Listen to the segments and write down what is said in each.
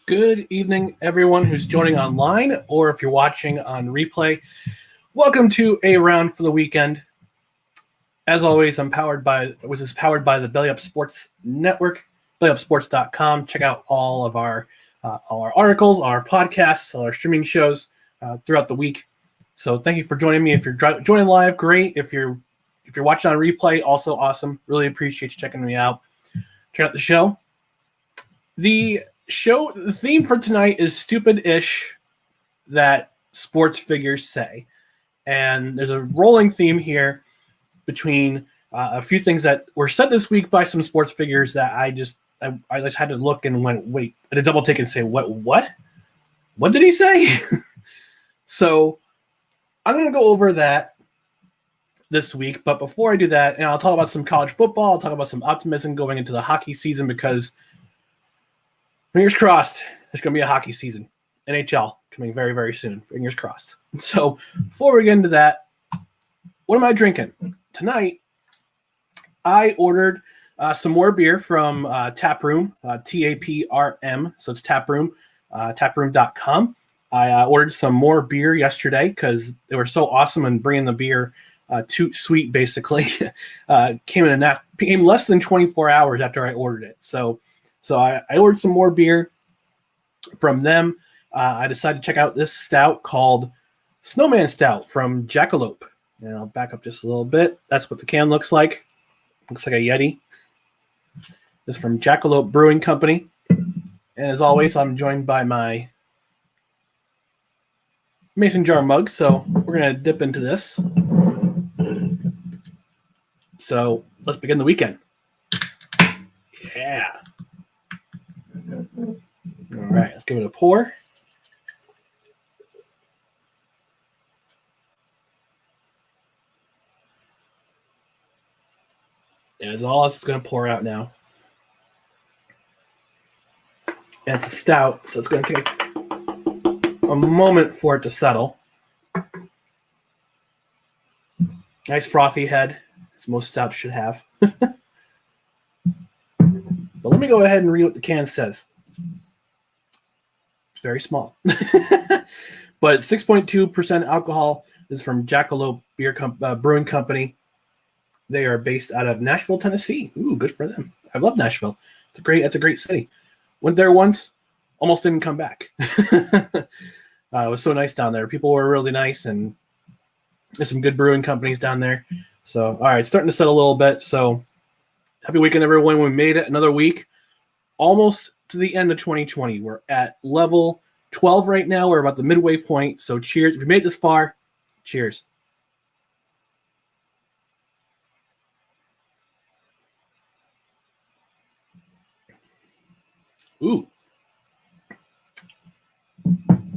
Good evening, everyone who's joining online, or if you're watching on replay. Welcome to A Round for the Weekend. As always, I'm powered by the Belly Up Sports Network, bellyupsports.com. Check out all our articles, our podcasts, all our streaming shows throughout the week. So thank you for joining me. If you're joining live, great. If you're watching on replay, also awesome. Really appreciate you checking me out. Check out the show. The theme for tonight is stupid-ish that sports figures say. And there's a rolling theme here between a few things that were said this week by some sports figures that I just had to look and went, wait, I had to double take and say, what did he say? So I'm going to go over that this week. But before I do that, and I'll talk about some college football, I'll talk about some optimism going into the hockey season, because fingers crossed, there's going to be a hockey season. NHL coming very, very soon. Fingers crossed. So before we get into that, what am I drinking? Tonight, I ordered some more beer from Taproom, Taprm. So it's Taproom, taproom.com. I ordered some more beer yesterday because they were so awesome and bringing the beer too sweet, basically. Came less than 24 hours after I ordered it. So I ordered some more beer from them. I decided to check out this stout called Snowman Stout from Jackalope. And I'll back up just a little bit. That's what the can looks like. Looks like a Yeti. This is from Jackalope Brewing Company. And as always, I'm joined by my mason jar mug. So we're going to dip into this. So let's begin the weekend. Yeah. All right, let's give it a pour. Yeah, that's all it's going to pour out now. And it's a stout, so it's going to take a moment for it to settle. Nice frothy head, as most stouts should have. But let me go ahead and read what the can says. It's very small. But 6.2% alcohol. Is from Jackalope Brewing Company. They are based out of Nashville, Tennessee. Ooh, good for them. I love Nashville. It's a great city. Went there once, almost didn't come back. It was so nice down there. People were really nice, and there's some good brewing companies down there. So, all right, starting to set a little bit. So, happy weekend, everyone. We made it another week, almost to the end of 2020. We're at level 12 right now. We're about the midway point. So, cheers. If you made it this far, cheers. Ooh.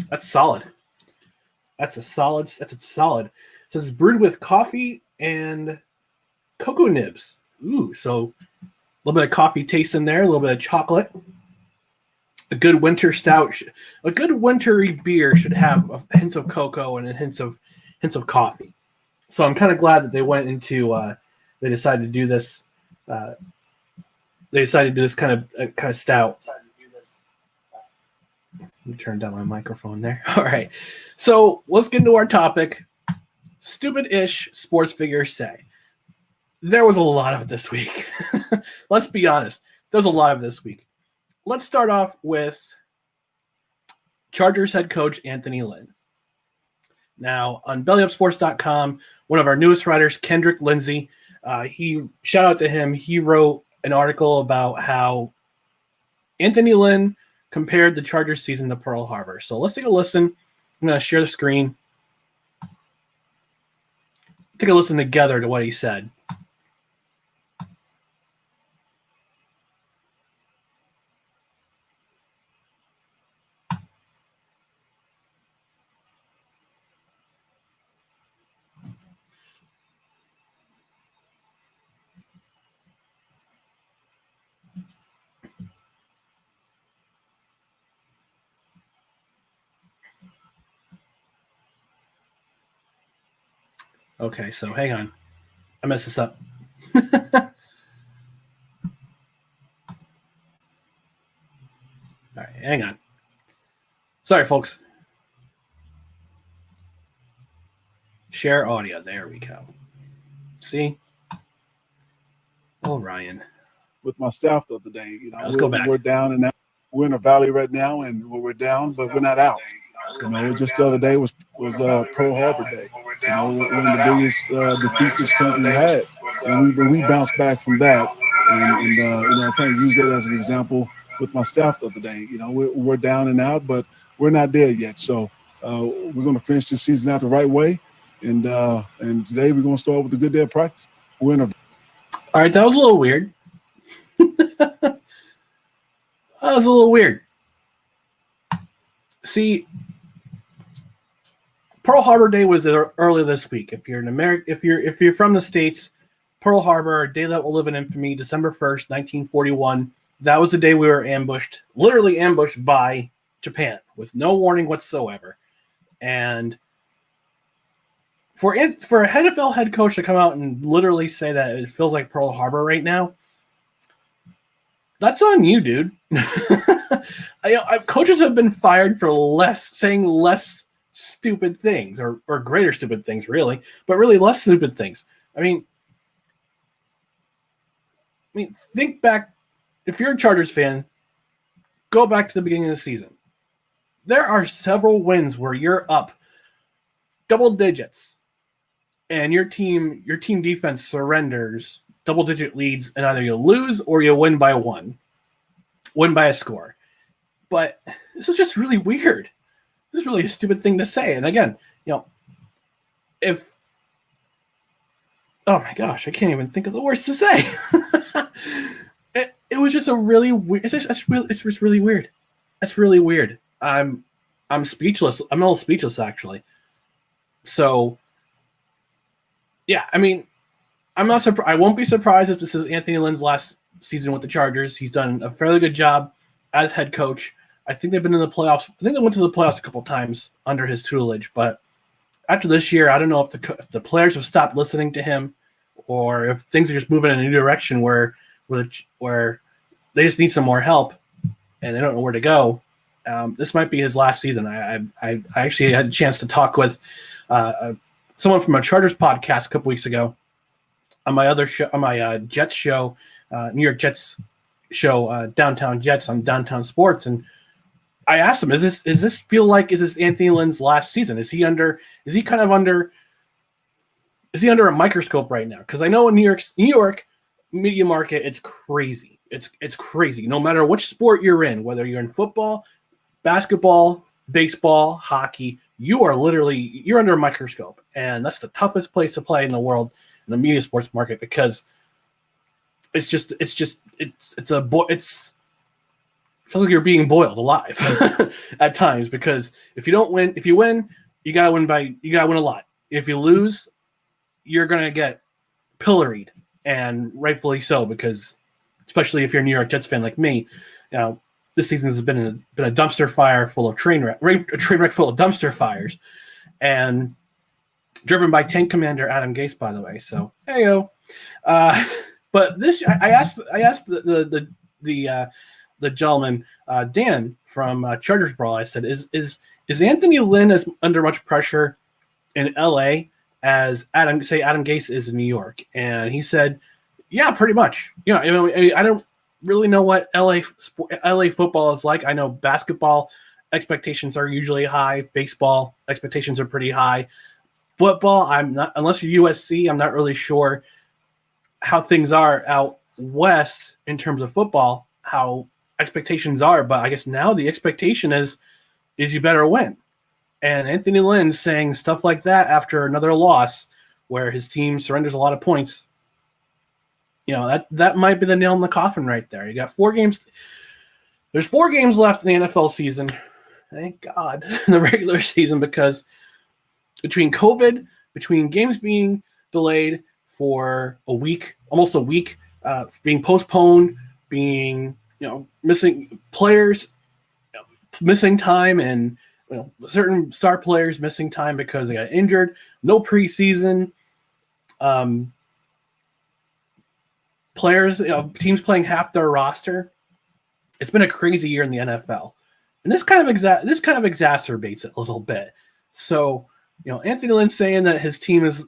That's solid. That's a solid. So it's brewed with coffee and cocoa nibs. Ooh, so a little bit of coffee taste in there, a little bit of chocolate. A good winter stout, a good wintry beer should have hints of cocoa and hints of coffee. So I'm kind of glad that they went into. They decided to do this. They decided to do this kind of stout. Let me turn down my microphone there. All right. So let's get into our topic. Stupid-ish sports figures say. There was a lot of it this week. Let's be honest. There's a lot of this week. Let's start off with Chargers head coach Anthony Lynn. Now, on bellyupsports.com, one of our newest writers, Kendrick Lindsay, shout out to him. He wrote an article about how Anthony Lynn compared the Chargers season to Pearl Harbor. So let's take a listen. I'm going to share the screen. Take a listen together to what he said. Okay, so hang on. I messed this up. All right, hang on. Sorry, folks. Share audio. There we go. See? Oh, Ryan. With my staff the other day, Let's go back. We're down and out. We're in a valley right now, and we're down, but we're not out. Just the other day was Pearl Harbor Day. One of the biggest defeats this country had, and we bounced back from that. And I kind of use that as an example with my staff the other day. We're down and out, but we're not there yet. So we're going to finish this season out the right way, and today we're going to start with a good day of practice. We're in a. All right, that was a little weird. That was a little weird. See, Pearl Harbor Day was earlier this week. If you're in America, if you're from the States, Pearl Harbor, a day that will live in infamy, December 1st, 1941. That was the day we were literally ambushed by Japan with no warning whatsoever. And for a NFL head coach to come out and literally say that it feels like Pearl Harbor right now, that's on you, dude. Coaches have been fired for saying less stupid things or greater stupid things, really, but really less stupid things. I mean, think back. If you're a Chargers fan, go back to the beginning of the season. There are several wins where you're up double digits, and your team defense surrenders double-digit leads, and either you lose or you win by a score. But this is just really weird. This is really a stupid thing to say. And again, oh my gosh, I can't even think of the words to say. It was just a really weird. It's just really weird. That's really weird. I'm speechless. I'm a little speechless, actually. So, yeah, I'm not surprised. I won't be surprised if this is Anthony Lynn's last season with the Chargers. He's done a fairly good job as head coach. I think they've been in the playoffs. I think they went to the playoffs a couple times under his tutelage. But after this year, I don't know if the players have stopped listening to him, or if things are just moving in a new direction where they just need some more help and they don't know where to go. This might be his last season. I actually had a chance to talk with someone from a Chargers podcast a couple weeks ago on my other show, on my Jets show, New York Jets show, Downtown Jets on Downtown Sports, and I asked him, is this Anthony Lynn's last season? Is he under a microscope right now? Because I know in New York media market, it's crazy. It's crazy. No matter which sport you're in, whether you're in football, basketball, baseball, hockey, you're under a microscope, and that's the toughest place to play in the world in the media sports market, because it feels like you're being boiled alive at times, because if you win, you gotta win a lot. If you lose, you're gonna get pilloried, and rightfully so, because especially if you're a New York Jets fan like me, this season has been a dumpster fire full of a train wreck full of dumpster fires, and driven by Tank Commander Adam Gase, by the way. So heyo. But this, I asked the gentleman, Dan from Chargers Brawl. I said, is Anthony Lynn under much pressure in LA as Adam Gase is in New York? And he said, yeah, pretty much. I don't really know what LA football is like. I know basketball expectations are usually high. Baseball expectations are pretty high. Football, I'm not, unless you're USC, I'm not really sure how things are out west in terms of football, how expectations are. But I guess now the expectation is you better win. And Anthony Lynn saying stuff like that after another loss where his team surrenders a lot of points, that might be the nail in the coffin right there. You got 4 games. There's 4 games left in the NFL season. Thank God, in the regular season, because between COVID, between games being delayed for almost a week, being postponed, being missing players, missing time, and certain star players missing time because they got injured, no preseason, players, teams playing half their roster. It's been a crazy year in the NFL, And this kind of exacerbates it a little bit. So, Anthony Lynn saying that his team is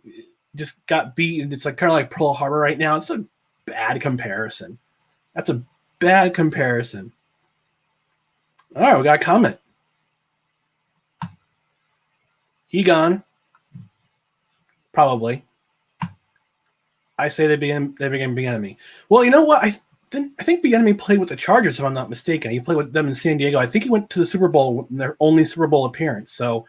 just got beat, and it's like kind of like Pearl Harbor right now. It's a bad comparison. That's a bad comparison. All right, we got a comment. He gone. Probably. I say they began Bieniemy. Well, you know what? I think Bieniemy played with the Chargers, if I'm not mistaken. He played with them in San Diego. I think he went to the Super Bowl, their only Super Bowl appearance. So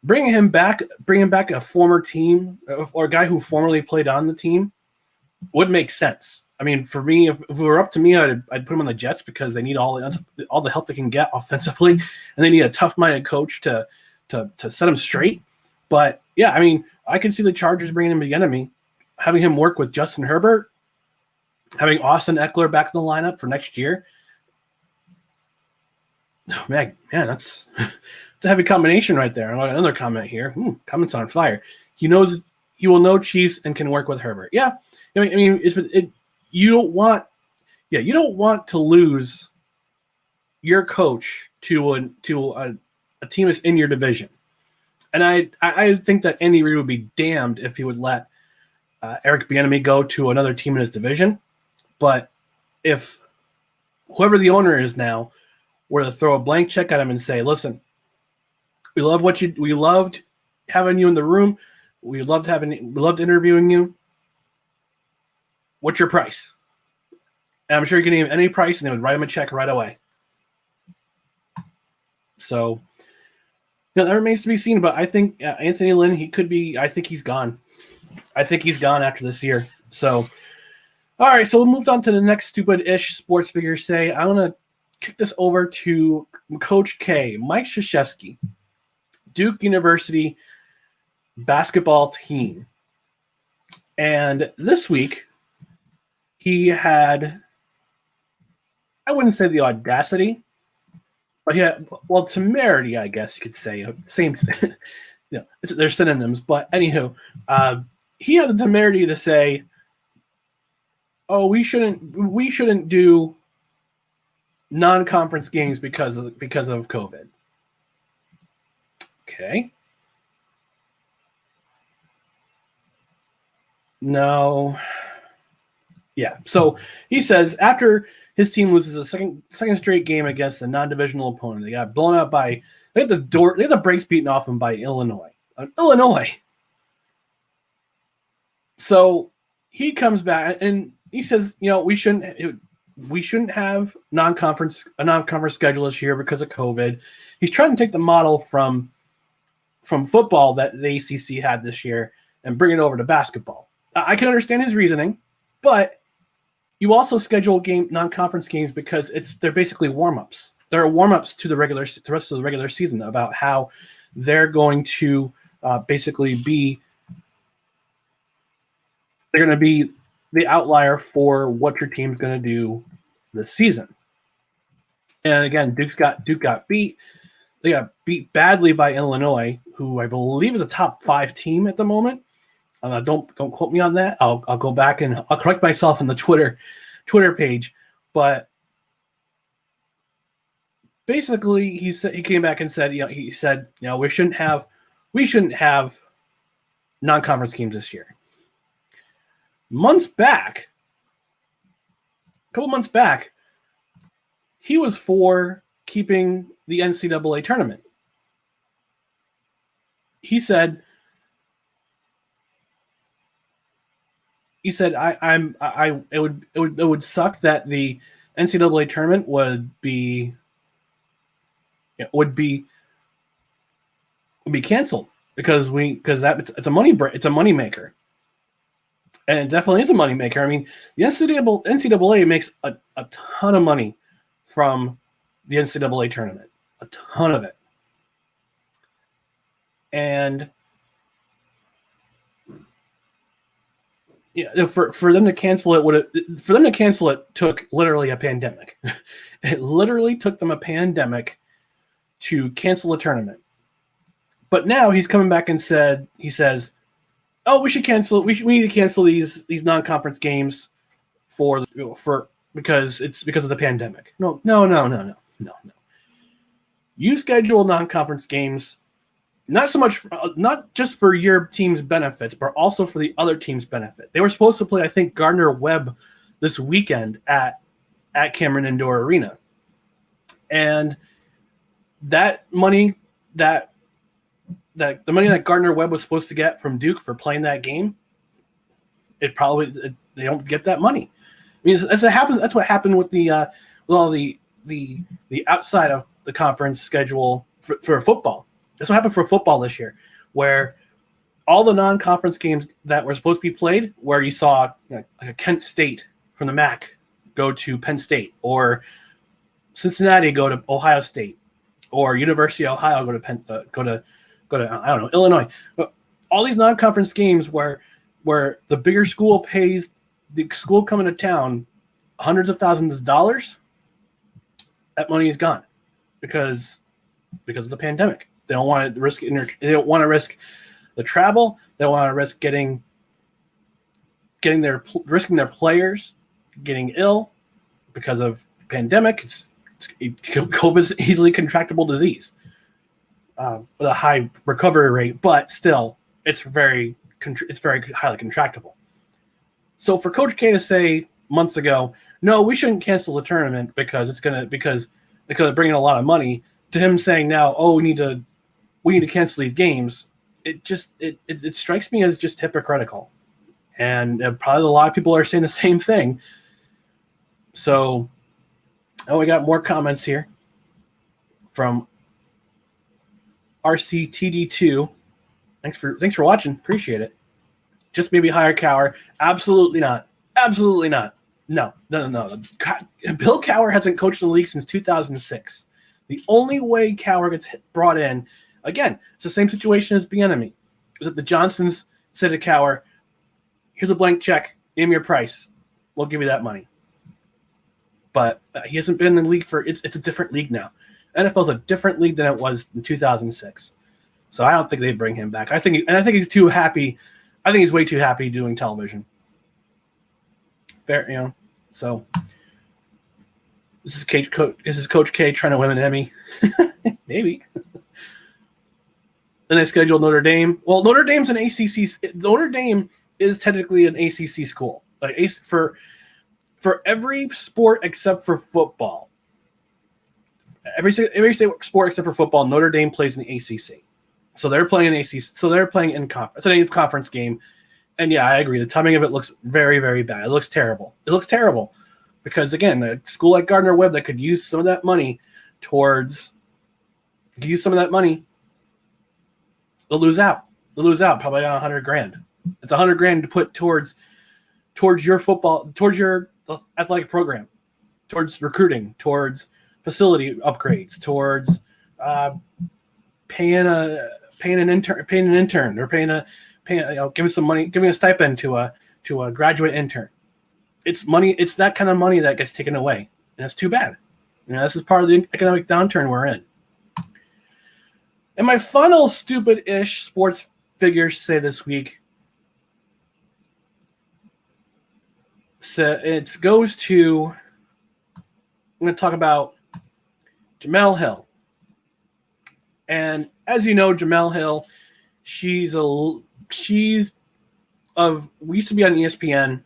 bringing him back a former team or a guy who formerly played on the team would make sense. I mean, for me, if it were up to me, I'd put him on the Jets because they need all the help they can get offensively, and they need a tough-minded coach to set them straight. But yeah, I mean, I can see the Chargers bringing him Bieniemy, having him work with Justin Herbert, having Austin Eckler back in the lineup for next year. Oh, man, that's a heavy combination right there. Another comment here. Comments on fire. He will know Chiefs and can work with Herbert. Yeah, I mean, you don't want to lose your coach to a team that's in your division. And I think that Andy Reid would be damned if he would let Eric Bieniemy go to another team in his division. But if whoever the owner is now were to throw a blank check at him and say, "Listen, we loved having you in the room. We loved interviewing you. What's your price?" And I'm sure you can name any price, and they would write him a check right away. So, that remains to be seen. But I think Anthony Lynn, I think he's gone. I think he's gone after this year. So, all right. So we moved on to the next stupid-ish sports figure say. I want to kick this over to Coach K, Mike Krzyzewski, Duke University basketball team. And this week, he had, I wouldn't say the audacity, but he had, temerity, I guess you could say. Same thing. They're synonyms. But anywho, he had the temerity to say, "Oh, we shouldn't do non-conference games because of COVID." Okay. No. Yeah. So he says after his team loses a second straight game against a non-divisional opponent, they got blown out by they had the brakes beaten off them by Illinois. So he comes back and he says, we shouldn't have a non-conference schedule this year because of COVID. He's trying to take the model from football that the ACC had this year and bring it over to basketball. I can understand his reasoning, but you also schedule non-conference games because they're basically warm-ups. They're warm-ups to the rest of the regular season about how they're going to basically be. They're going to be the outlier for what your team's going to do this season. And again, Duke got beat. They got beat badly by Illinois, who I believe is a top 5 team at the moment. Don't quote me on that. I'll go back and I'll correct myself on the Twitter page. But basically, he came back and said, we shouldn't have non-conference games this year. A couple months back, he was for keeping the NCAA tournament. He said, it would suck that the NCAA tournament would be canceled because it's a money maker. And it definitely is a moneymaker. I mean, the NCAA makes a ton of money from the NCAA tournament, a ton of it. And for them to cancel it took literally a pandemic. It literally took them a pandemic to cancel the tournament. But now he's coming back and he says, "Oh, we should cancel it. We need to cancel these non-conference games because of the pandemic." No. You schedule non-conference games, not just for your team's benefits, but also for the other team's benefit. They were supposed to play, I think, Gardner-Webb this weekend at Cameron Indoor Arena. And that money the money that Gardner-Webb was supposed to get from Duke for playing that game, they don't get that money. I mean, that's what happened with the outside of the conference schedule for football. That's what happened for football this year, where all the non-conference games that were supposed to be played, where you saw like a Kent State from the MAC go to Penn State, or Cincinnati go to Ohio State, or University of Ohio go to I don't know, Illinois. But all these non-conference games where the bigger school pays the school coming to town hundreds of thousands of dollars, that money is gone because of the pandemic. They don't want to risk they don't want to risk the travel. They don't want to risk risking their players getting ill because of pandemic. COVID is easily contractable disease with a high recovery rate, but still, it's very highly contractable. So for Coach K to say months ago, no, we shouldn't cancel the tournament because they're bringing a lot of money, to him saying now, oh, we need to cancel these games, it strikes me as just hypocritical. And probably a lot of people are saying the same thing. So, we got more comments here from RCTD2. Thanks for watching. Appreciate it. Just maybe hire Cower. Absolutely not. Absolutely not. No. Bill Cower hasn't coached in the league since 2006. The only way Cower gets brought in, again, it's the same situation as Bieniemy, is that the Johnsons said to Cower, here's a blank check, name your price, we'll give you that money. But he hasn't been in the league it's a different league now. NFL's a different league than it was in 2006. So I don't think they'd bring him back. I think he's too happy. I think he's way too happy doing television. Fair, so this is Coach K trying to win an Emmy. Maybe. Then they scheduled Notre Dame. Well, Notre Dame's an ACC. Notre Dame is technically an ACC school. Like for every sport except for football. Every sport except for football, Notre Dame plays in the ACC. So they're playing in ACC. So they're playing in conference. It's an conference game. And yeah, I agree. The timing of it looks very, very bad. It looks terrible. Because again, a school like Gardner-Webb that could use some of that money they'll lose out. They'll lose out probably on $100,000. It's $100,000 to put towards your football, towards your athletic program, towards recruiting, towards facility upgrades, towards paying an intern, or giving some money, giving a stipend to a graduate intern. It's money. It's that kind of money that gets taken away, and it's too bad. This is part of the economic downturn we're in. And my final stupid-ish sports figures say this week, so it goes to, I'm going to talk about Jemelle Hill. And as you know, Jemelle Hill, we used to be on ESPN.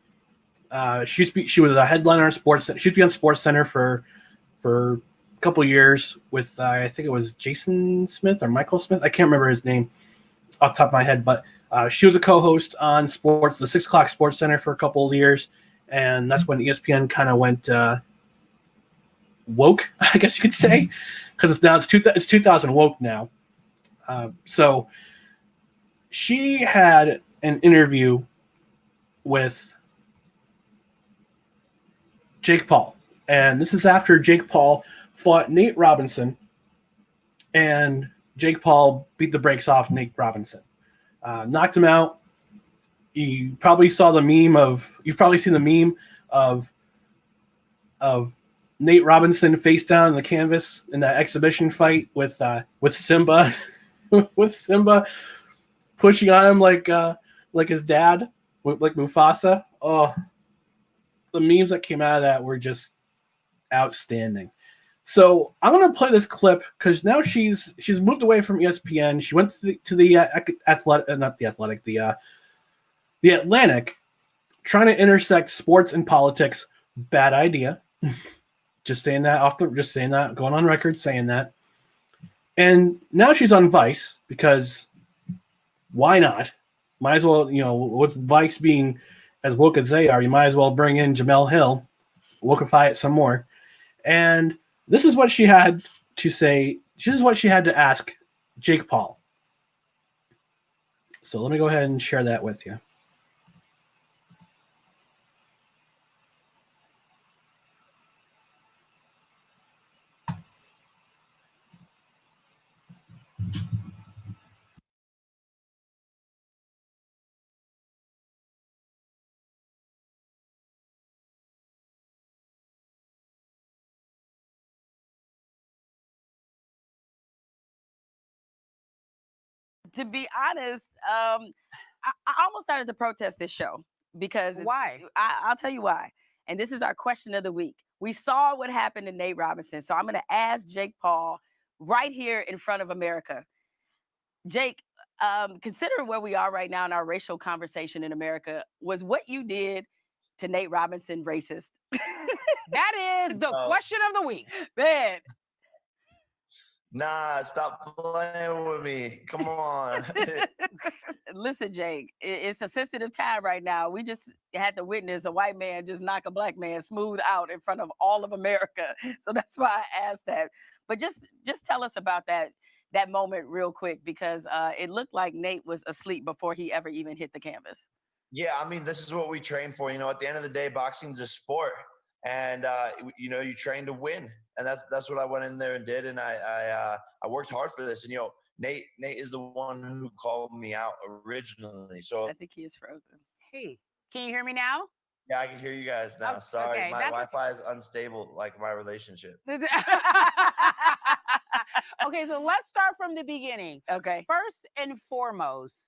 She was a headliner on SportsCenter. She used to be on SportsCenter for a couple years with I think it was Jason Smith or Michael Smith. I can't remember his name off the top of my head, but she was a co-host on the 6 o'clock SportsCenter for a couple of years, and that's when ESPN kind of went woke, I guess you could say, because it's 2000 woke now. So she had an interview with Jake Paul, and this is after Jake Paul fought Nate Robinson, and Jake Paul beat the brakes off Nate Robinson, knocked him out. You've probably seen the meme of Nate Robinson face down on the canvas in that exhibition fight with Simba, with Simba pushing on him like his dad, like Mufasa. Oh, the memes that came out of that were just outstanding. So I'm gonna play this clip because now she's moved away from ESPN. She went to the athletic, not the athletic, the Atlantic, trying to intersect sports and politics. Bad idea. Just saying that going on record saying that. And now she's on Vice because why not? Might as well, with Vice being as woke as they are, you might as well bring in Jemelle Hill, wokeify it some more. And this is what she had to say. This is what she had to ask Jake Paul. So let me go ahead and share that with you. To be honest, I almost started to protest this show because why? I'll tell you why. And this is our question of the week. We saw what happened to Nate Robinson, so I'm going to ask Jake Paul right here in front of America. Jake, considering where we are right now in our racial conversation in America, was what you did to Nate Robinson racist? That is the question of the week. Man. Nah, stop playing with me. Come on. Listen, Jake, it's a sensitive time right now. We just had to witness a white man just knock a black man smooth out in front of all of America. So that's why I asked that. But just tell us about that moment real quick, because it looked like Nate was asleep before he ever even hit the canvas. Yeah, I mean, this is what we train for. At the end of the day, boxing's a sport. And you train to win, and that's what I went in there and did, and I worked hard for this. And Nate is the one who called me out originally. So I think he is frozen. Hey, can you hear me now? Yeah, I can hear you guys now. Oh, Sorry, okay, my Wi-Fi is unstable, like my relationship. Okay, so let's start from the beginning. Okay. First and foremost,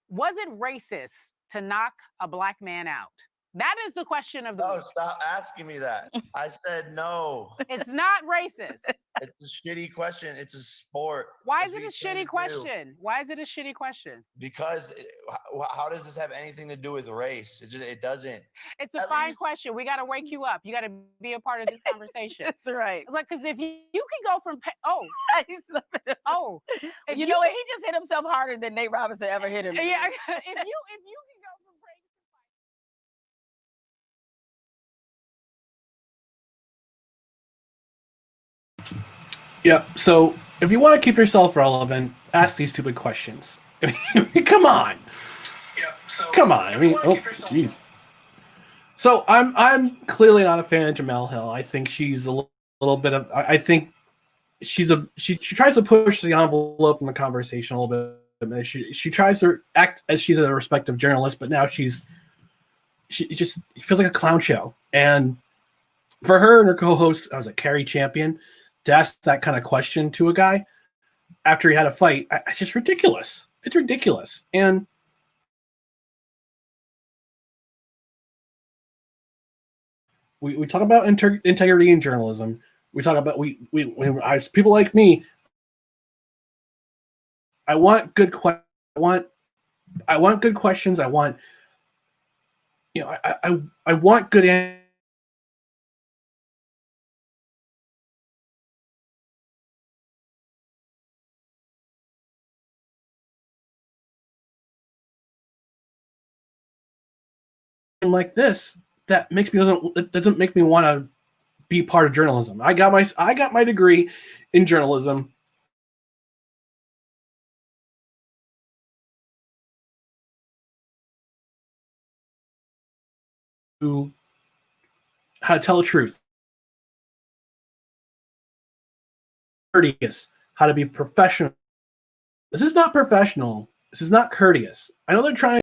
was it racist to knock a black man out? That is the question of the week. No, stop asking me that. I said no. It's not racist. It's a shitty question. It's a sport. Why is it a shitty question? Why is it a shitty question? Because how does this have anything to do with race? It doesn't. It's a fine question. We got to wake you up. You got to be a part of this conversation. That's right. Like, because if you can go from if you know what, he just hit himself harder than Nate Robinson ever hit him. Yeah, if you can go from break. Yep. So if you want to keep yourself relevant, ask these stupid questions. Come on. Yep. So come on. I mean, jeez. So I'm clearly not a fan of Jemelle Hill. I think she's a little bit of. I think she tries to push the envelope in the conversation a little bit. She tries to act as she's a respected journalist, but now she just feels like a clown show. And for her and her co-host, I was like Carrie Champion, to ask that kind of question to a guy after he had a fight, it's just ridiculous. It's ridiculous. And we talk about integrity in journalism. We talk about people like me. I want good questions. I want good questions. I want I want good answers. Like this that doesn't make me want to be part of journalism. I got my degree in journalism. How to tell the truth, courteous, how to be professional. This is not professional. This is not courteous. I know they're trying.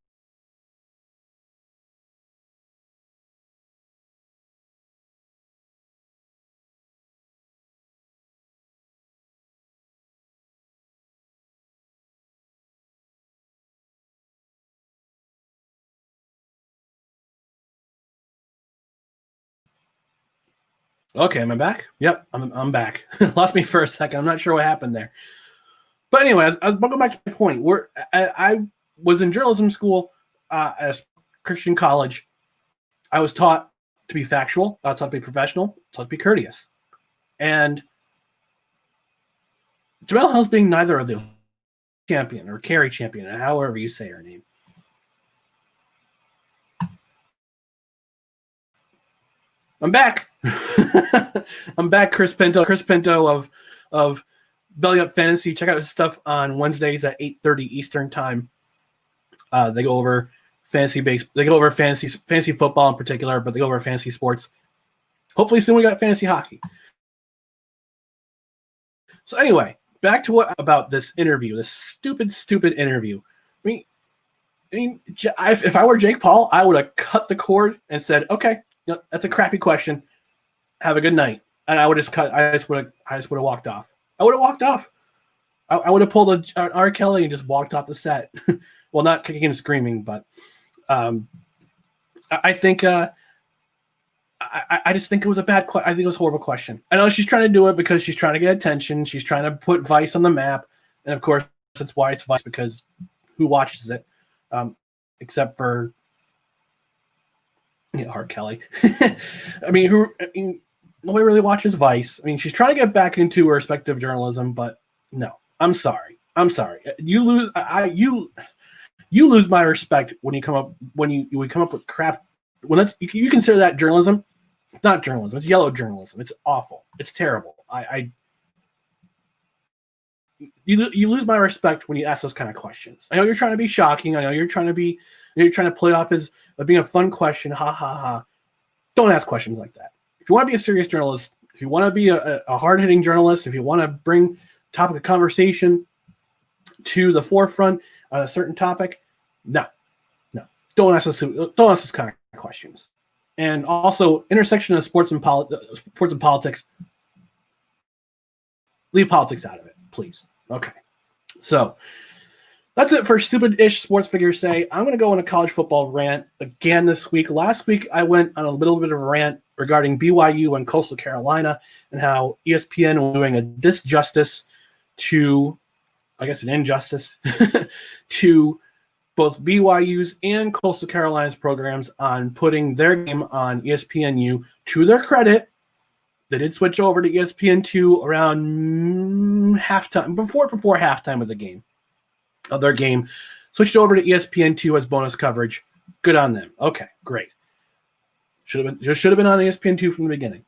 Okay, am I back? Yep, I'm back. Lost me for a second. I'm not sure what happened there. But anyway, I'll go back to my point. I was in journalism school at a Christian college. I was taught to be factual. I was taught to be professional. Taught to be courteous. And Jemelle Hill's being neither of those, champion or Carrie champion, however you say her name. I'm back. I'm back, Chris Pinto. Chris Pinto of Belly Up Fantasy. Check out his stuff on Wednesdays at 8:30 Eastern time. They go over fantasy football in particular, but they go over fantasy sports. Hopefully soon we got fantasy hockey. So anyway, back to what about this interview, this stupid interview. I mean, if I were Jake Paul, I would have cut the cord and said, okay, that's a crappy question. Have a good night. And I would just cut. I just would have walked off. I would have walked off. I would have pulled an R. Kelly and just walked off the set. Well, not kicking and screaming, but I think I just think it was a bad question. I think it was a horrible question. I know she's trying to do it because she's trying to get attention. She's trying to put Vice on the map, and of course, that's why it's Vice, because who watches it, except for R. Kelly. I mean, nobody really watches Vice. I mean, she's trying to get back into her respective journalism, but no, I'm sorry. You lose my respect when you come up with crap. When you consider that journalism. It's not journalism. It's yellow journalism. It's awful. It's terrible. You lose my respect when you ask those kind of questions. I know you're trying to be shocking. I know you're trying to play it off as being a fun question. Ha ha ha. Don't ask questions like that. If you want to be a serious journalist, if you want to be a hard-hitting journalist, if you want to bring topic of conversation to the forefront on a certain topic, no. Don't ask those kind of questions. And also, intersection of sports and politics. Leave politics out of it, please. Okay. So that's it for stupid-ish sports figures say. I'm going to go on a college football rant again this week. Last week, I went on a little bit of a rant regarding BYU and Coastal Carolina and how ESPN was doing a disjustice to, I guess, an injustice to both BYU's and Coastal Carolina's programs on putting their game on ESPNU. To their credit, they did switch over to ESPN2 around halftime, before halftime of their game. Switched over to ESPN2 as bonus coverage. Good on them. Okay, great. Should have been on ESPN2 from the beginning.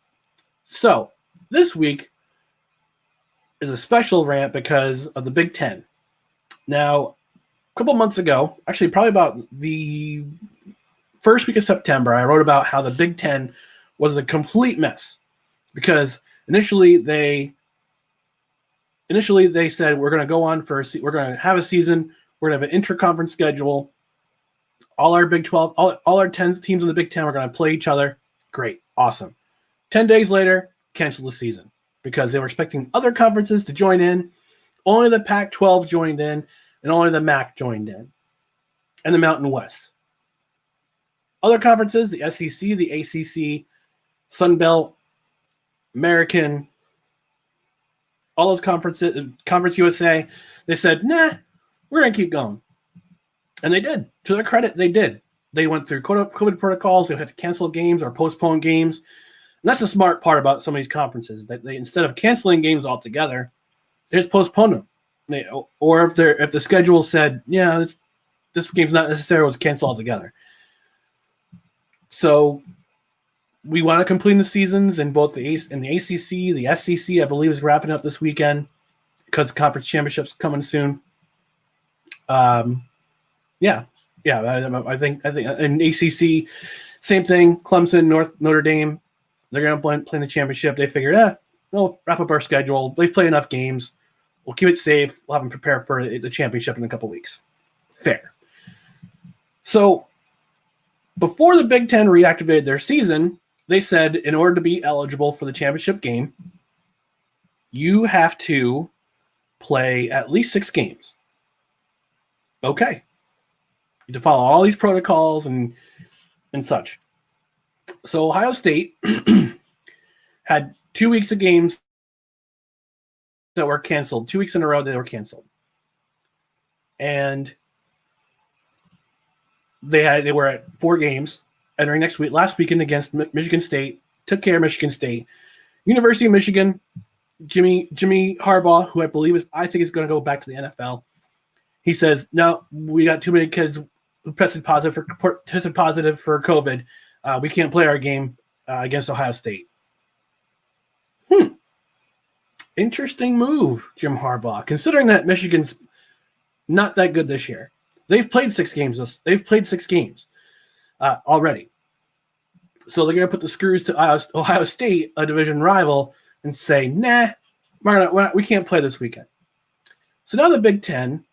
So this week is a special rant because of the Big Ten. Now, a couple months ago, actually probably about the first week of September, I wrote about how the Big Ten was a complete mess because initially they said we're going to go on we're going to have a season, we're going to have an intra-conference schedule. All our Big 12, all our 10 teams in the Big Ten are going to play each other. Great, awesome. 10 days later, cancel the season because they were expecting other conferences to join in. Only the Pac-12 joined in. And only the MAC joined in, and the Mountain West. Other conferences, the SEC, the ACC, Sun Belt, American, all those conferences, Conference USA, they said, nah, we're going to keep going. And they did. To their credit, they did. They went through COVID protocols. They had to cancel games or postpone games. And that's the smart part about some of these conferences, that they, instead of canceling games altogether, they just postpone them. Or if the schedule said, yeah, this game's not necessarily canceled altogether. So we want to complete the seasons in both the ACC, the SEC, I believe, is wrapping up this weekend because conference championships coming soon. I think in ACC, same thing. Clemson, Notre Dame, they're going to play in the championship. They figured, we'll wrap up our schedule. They've played enough games. We'll keep it safe. We'll have them prepare for the championship in a couple weeks. Fair. So before the Big Ten reactivated their season, they said in order to be eligible for the championship game, you have to play at least 6 games. Okay. You have to follow all these protocols and such. So Ohio State had 2 weeks of games that were canceled. 2 weeks in a row they were canceled. And they were at 4 games entering last weekend against Michigan State, took care of Michigan State. University of Michigan, Jimmy Harbaugh, who I think is going to go back to the NFL. He says, "No, we got too many kids who tested positive for COVID. We can't play our game against Ohio State." Interesting move, Jim Harbaugh, considering that Michigan's not that good this year. They've played 6 games. Already. So they're going to put the screws to Ohio State, a division rival, and say, "Nah, we can't play this weekend." So now the Big Ten,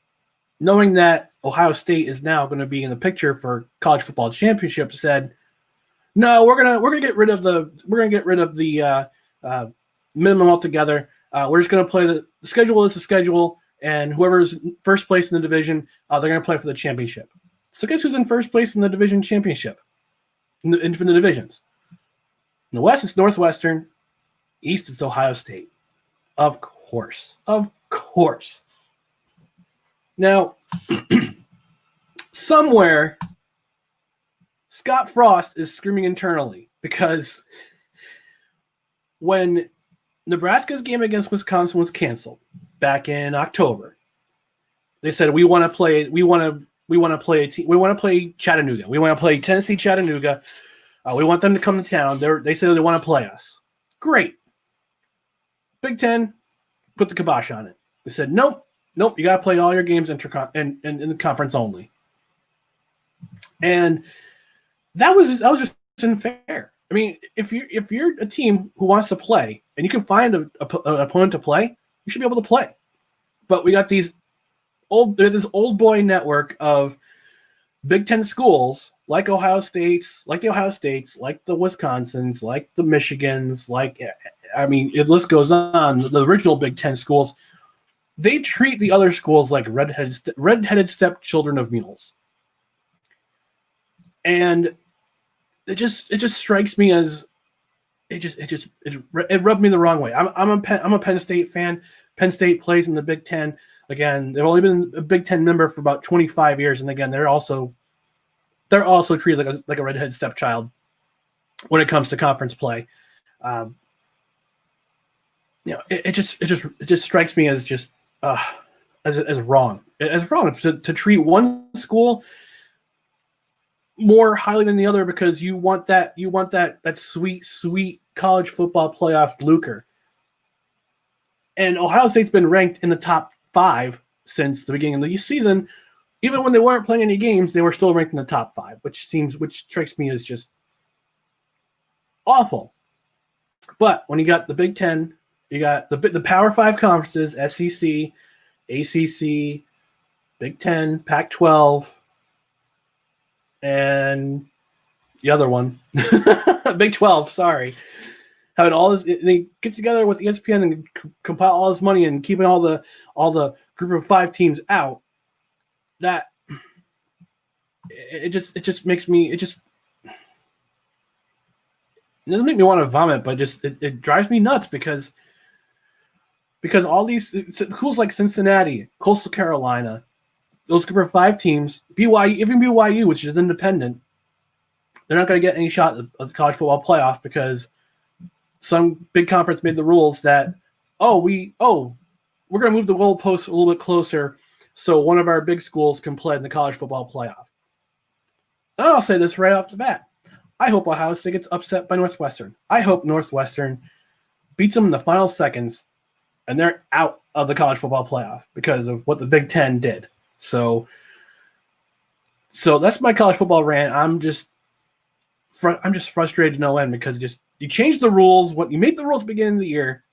knowing that Ohio State is now going to be in the picture for college football championship, said, "No, we're gonna get rid of the minimum altogether. We're just going to play the schedule is the schedule, and whoever's first place in the division, they're going to play for the championship." So guess who's in first place in the division championship? In the divisions. In the West, it's Northwestern. East, it's Ohio State. Of course. Now, somewhere, Scott Frost is screaming internally because when Nebraska's game against Wisconsin was canceled back in October, they said we want to play Chattanooga. We want to play Tennessee Chattanooga. We want them to come to town. They say they want to play us. Great. Big Ten put the kibosh on it. They said, nope, you got to play all your games in the conference only. And that was just unfair. I mean, if you're a team who wants to play and you can find an opponent to play, you should be able to play. But we got this old boy network of Big Ten schools like the Ohio States, like the Wisconsins, like the Michigans, the list goes on. The original Big Ten schools, they treat the other schools like redheaded stepchildren of mules, and it just strikes me as it rubbed me the wrong way. I'm a Penn State fan. Penn State plays in the Big Ten. Again, they've only been a Big Ten member for about 25 years, and again, they're also treated like a redheaded stepchild when it comes to conference play. It just strikes me as just as wrong. As wrong to treat one school more highly than the other because you want that sweet college football playoff lucre. And Ohio State's been ranked in the top 5 since the beginning of the season. Even when they weren't playing any games, they were still ranked in the top 5, which strikes me as just awful. But when you got the Big Ten, you got the Power 5 conferences, SEC, ACC, Big Ten, Pac-12, and the other one, Big 12, sorry. Having all this, they get together with ESPN and compile all this money and keeping all the group of 5 teams out. That it just makes me it doesn't make me want to vomit, but it drives me nuts because all these schools like Cincinnati, Coastal Carolina, those group of 5 teams, BYU, which is independent, they're not going to get any shot at the college football playoff because some big conference made the rules that we're going to move the goalposts a little bit closer so one of our big schools can play in the college football playoff. And I'll say this right off the bat. I hope Ohio State gets upset by Northwestern. I hope Northwestern beats them in the final seconds and they're out of the college football playoff because of what the Big Ten did. So that's my college football rant. I'm just frustrated to no end because you changed the rules. You made the rules at the beginning of the year,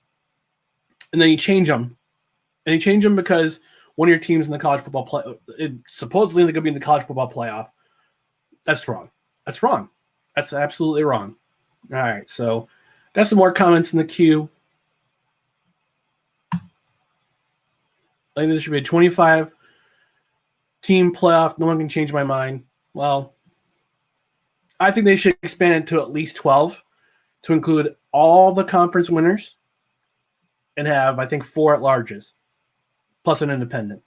and then you change them. And you change them because one of your teams in the college football play supposedly they're going to be in the college football playoff. That's wrong. That's wrong. That's absolutely wrong. All right, so got some more comments in the queue. I think this should be a 25 team playoff. No one can change my mind. Well, I think they should expand it to at least 12 to include all the conference winners and have, I think, 4 at-larges, plus an independent.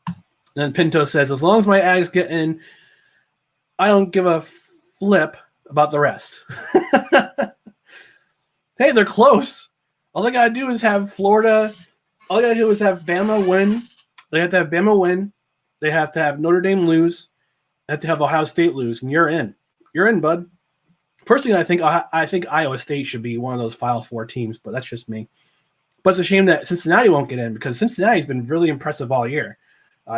And then Pinto says, as long as my Ags get in, I don't give a flip about the rest. Hey, they're close. All they got to do is have Florida. All they got to do is have Bama win. They have to have Bama win. They have to have Notre Dame lose. They have to have Ohio State lose, and you're in. You're in, bud. Personally, I think Iowa State should be one of those Final Four teams, but that's just me. But it's a shame that Cincinnati won't get in because Cincinnati's been really impressive all year.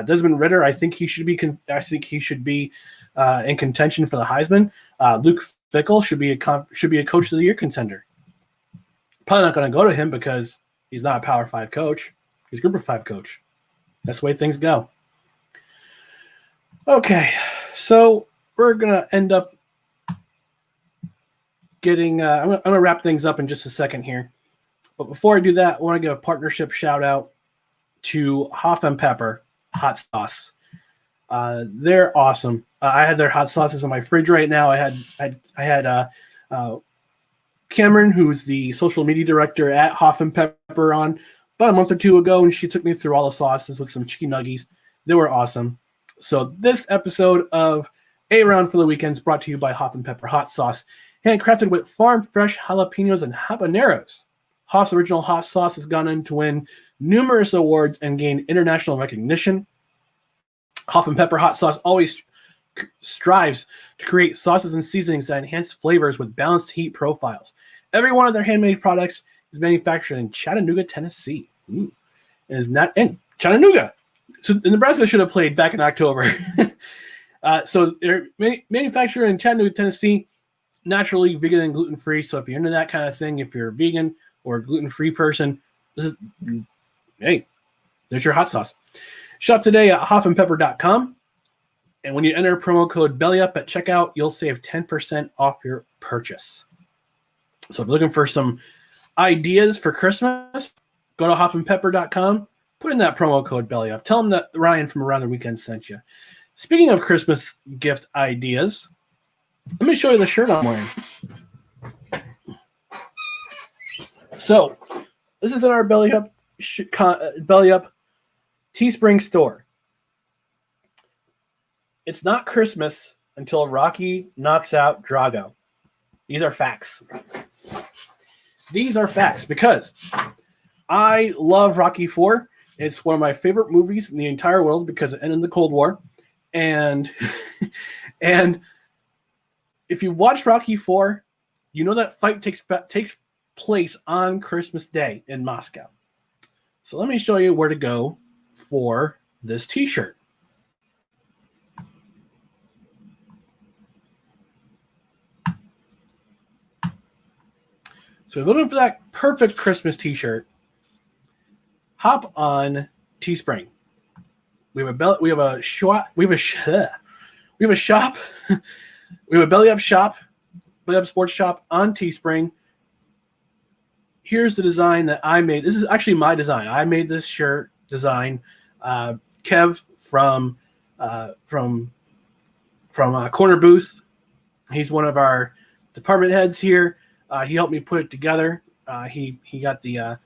Desmond Ridder, I think he should be. In contention for the Heisman. Luke Fickell should be a Coach of the Year contender. Probably not going to go to him because he's not a Power 5 coach. He's a Group of 5 coach. That's the way things go. Okay, so we're going to end up getting I'm going to wrap things up in just a second here. But before I do that, I want to give a partnership shout out to Hoff and Pepper Hot Sauce. They're awesome. I had their hot sauces in my fridge right now. I had Cameron, who's the social media director at Hoff and Pepper, on about a month or 2 ago, and she took me through all the sauces with some chicken nuggies. They were awesome. So this episode of A Round for the Weekend is brought to you by Hoff and Pepper Hot Sauce, handcrafted with farm-fresh jalapenos and habaneros. Hoff's original hot sauce has gone on to win numerous awards and gain international recognition. Hoff and Pepper Hot Sauce always strives to create sauces and seasonings that enhance flavors with balanced heat profiles. Every one of their handmade products is manufactured in Chattanooga, Tennessee. Ooh. It is not in Chattanooga. So Nebraska should have played back in October. So they're manufactured in Chattanooga, Tennessee, naturally vegan and gluten-free. So if you're into that kind of thing, if you're a vegan or a gluten-free person, there's your hot sauce. Shop today at hoffandpepper.com. And when you enter promo code BELLYUP at checkout, you'll save 10% off your purchase. So if you're looking for some ideas for Christmas, go to hoffandpepper.com, put in that promo code BELLYUP. Tell them that Ryan from Around the Weekend sent you. Speaking of Christmas gift ideas, let me show you the shirt I'm wearing. So this is in our BELLYUP Teespring store. It's not Christmas until Rocky knocks out Drago. These are facts. These are facts because I love Rocky IV. It's one of my favorite movies in the entire world because it ended the Cold War. And if you watched Rocky IV, you know that fight takes place on Christmas Day in Moscow. So let me show you where to go for this t-shirt. So if you're looking for that perfect Christmas t-shirt, hop on Teespring. We have a shop. We have a Belly Up shop, Belly Up Sports shop on Teespring. Here's the design that I made. This is actually my design. I made this shirt design. Kev from Corner Booth. He's one of our department heads here. He helped me put it together. He got the.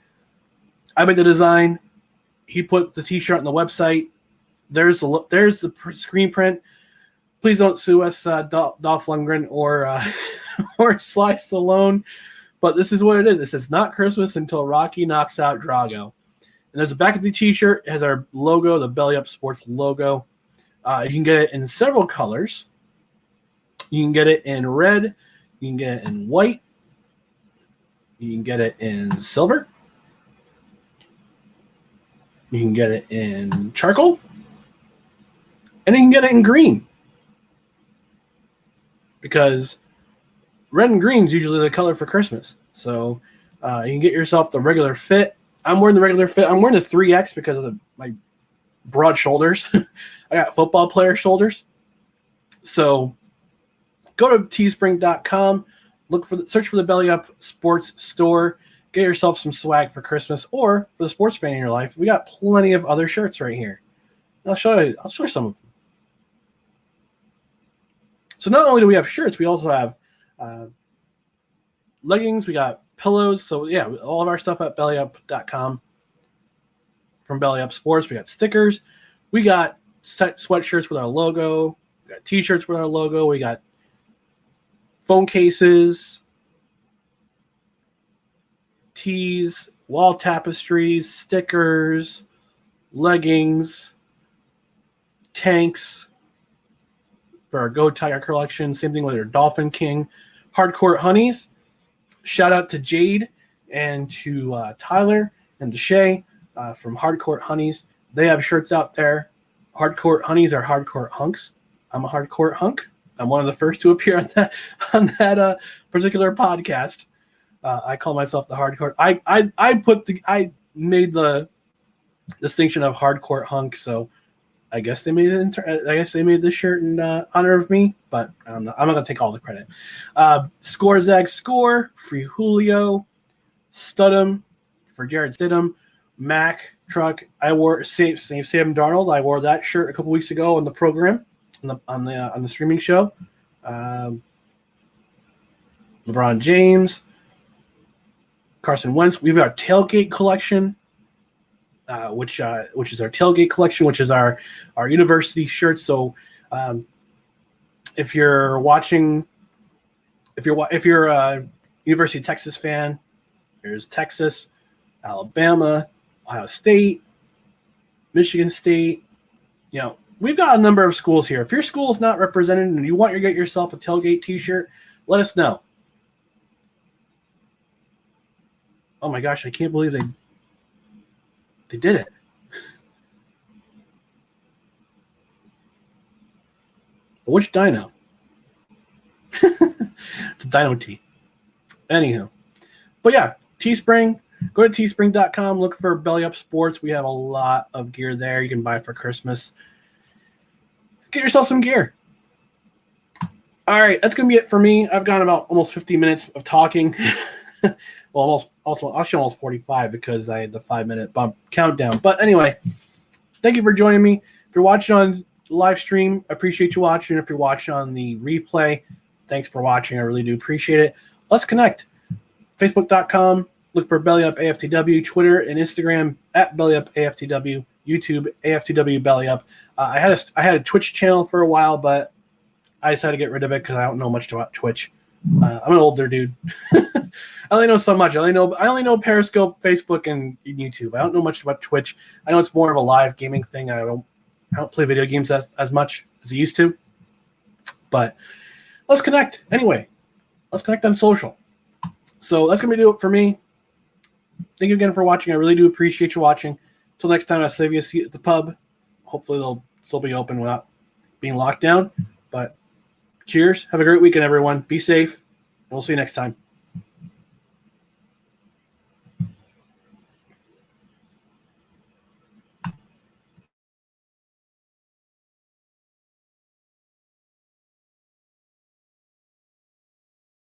I made the design. He put the t-shirt on the website. There's the screen print. Please don't sue us, Dolph Lundgren or Sly Stallone. But this is what it is. It says not Christmas until Rocky knocks out Drago. And there's a back of the t-shirt. It has our logo, the Belly Up Sports logo. You can get it in several colors. You can get it in red. You can get it in white. You can get it in silver. You can get it in charcoal. And you can get it in green. Because red and green is usually the color for Christmas. So you can get yourself the regular fit. I'm wearing the regular fit. I'm wearing the 3X because of my broad shoulders. I got football player shoulders. So go to teespring.com. Search for the Belly Up Sports store. Get yourself some swag for Christmas or for the sports fan in your life. We got plenty of other shirts right here. I'll show you some of them. So not only do we have shirts, we also have leggings. We got pillows. So yeah, all of our stuff at bellyup.com from Belly Up Sports. We got stickers. We got sweatshirts with our logo. We got t-shirts with our logo. We got phone cases, tees, wall tapestries, stickers, leggings, tanks for our Go Tiger collection. Same thing with our Dolphin King. Hardcourt Honeys. Shout out to Jade and to Tyler and to Shay from Hardcourt Honeys. They have shirts out there. Hardcourt Honeys are Hardcourt Hunks. I'm a Hardcourt Hunk. I'm one of the first to appear on that particular podcast. I call myself the Hardcourt. I made the distinction of Hardcourt Hunk, so I guess they made it. I guess they made this shirt in honor of me, but I'm not going to take all the credit. Score Zag Score, Free Julio, Studham for Jared Stidham, Mac Truck. I wore Sam Darnold. I wore that shirt a couple weeks ago on the program, on the streaming show. LeBron James, Carson Wentz. We've got Tailgate collection. Which is our tailgate collection, which is our university shirts. So, if you're watching, if you're a University of Texas fan, there's Texas, Alabama, Ohio State, Michigan State. You know, we've got a number of schools here. If your school is not represented and you want to get yourself a tailgate T-shirt, let us know. Oh my gosh, I can't believe they did it. Which dino? It's a Dino T. Anywho. But yeah, Teespring. Go to teespring.com. Look for Belly Up Sports. We have a lot of gear there you can buy for Christmas. Get yourself some gear. All right, that's going to be it for me. I've gone about almost 50 minutes of talking. Well, almost 45 because I had the 5-minute bump countdown. But anyway, thank you for joining me. If you're watching on live stream, I appreciate you watching. If you're watching on the replay, thanks for watching. I really do appreciate it. Let's connect. Facebook.com. Look for Belly Up AFTW. Twitter and Instagram at Belly Up AFTW. YouTube AFTW Belly Up. I had a Twitch channel for a while, but I decided to get rid of it because I don't know much about Twitch. I'm an older dude. I only know so much. I only know Periscope, Facebook, and YouTube. I don't know much about Twitch. I know it's more of a live gaming thing. I don't play video games as much as I used to. But let's connect. Anyway, let's connect on social. So that's going to do it for me. Thank you again for watching. I really do appreciate you watching. Until next time, I'll save you a seat at the pub. Hopefully they'll still be open without being locked down. But cheers. Have a great weekend, everyone. Be safe. We'll see you next time.